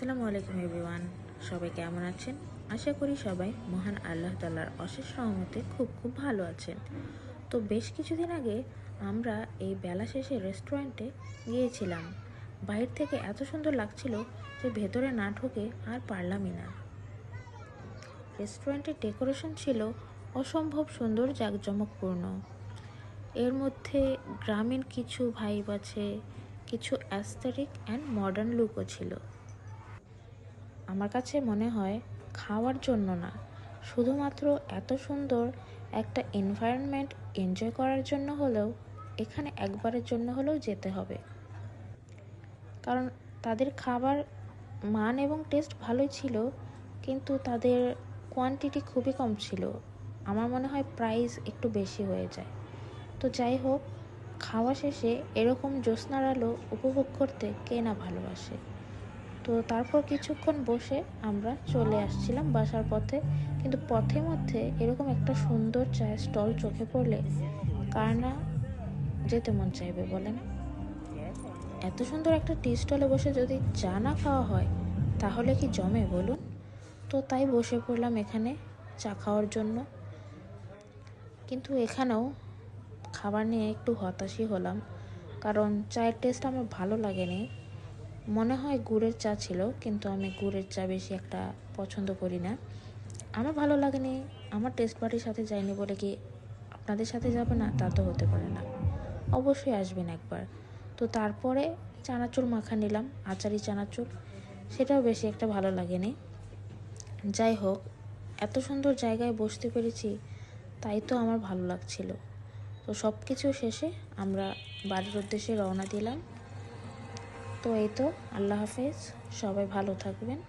আসসালামু আলাইকুম এভরিওয়ান। সবাই কেমন আছেন? আশা করি সবাই মহান আল্লাহ তাআলার অশেষ রহমতে খুব ভালো আছেন। তো বেশ কিছুদিন আগে আমরা এই বেলা শেষে রেস্টুরেন্টে গিয়েছিলাম। বাইরে থেকে এত সুন্দর লাগছিল যে ভেতরে না ঢুকে আর পারলামই না। রেস্টুরেন্টের ডেকোরেশন ছিল অসম্ভব সুন্দর, জাঁকজমকপূর্ণ। এর মধ্যে গ্রামীণ কিছু ভাইব আছে, কিছু অ্যাস্থেটিক অ্যান্ড মডার্ন লুকও ছিল। আমার কাছে মনে হয় খাওয়ার জন্য না, শুধুমাত্র এত সুন্দর একটা এনভায়রনমেন্ট এনজয় করার জন্য হলেও এখানে একবারের জন্য হলেও যেতে হবে। কারণ তাদের খাবার মান এবং টেস্ট ভালোই ছিল, কিন্তু তাদের কোয়ান্টিটি খুবই কম ছিল। আমার মনে হয় প্রাইস একটু বেশি হয়ে যায়। তো যাই হোক, খাওয়া শেষে এরকম জ্যোৎস্নার আলো উপভোগ করতে কে না ভালোবাসে। তো তারপর কিছুক্ষণ বসে আমরা চলে আসছিলাম বাসার পথে, কিন্তু পথের মধ্যে এরকম একটা সুন্দর চায়ের স্টল চোখে পড়লে কার না যেতে মন চাইবে বলেন? এত সুন্দর একটা টি স্টলে বসে যদি চা না খাওয়া হয় তাহলে কি জমে বলুন? তো তাই বসে পড়লাম এখানে চা খাওয়ার জন্য। কিন্তু এখানেও খাবার নিয়ে একটু হতাশই হলাম, কারণ চায়ের টেস্ট আমার ভালো লাগেনি। মনে হয় গুড়ের চা ছিল, কিন্তু আমি গুড়ের চা বেশি একটা পছন্দ করি না। আমার ভালো লাগেনি, আমার টেস্ট বাড়ির সাথে যায়নি বলে কি আপনাদের সাথে যাবে না? তা তো হতে পারে না। অবশ্যই আসবেন একবার। তো তারপরে চানাচুর মাখা নিলাম, আচারি চানাচুর, সেটাও বেশি একটা ভালো লাগেনি। যাই হোক, এত সুন্দর জায়গায় বসতে পেরেছি, তাই তো আমার ভালো লাগছিল। তো সব কিছু শেষে আমরা বাড়ির উদ্দেশ্যে রওনা দিলাম। তো এই তো, আল্লাহ হাফেজ, সবাই ভালো থাকবেন।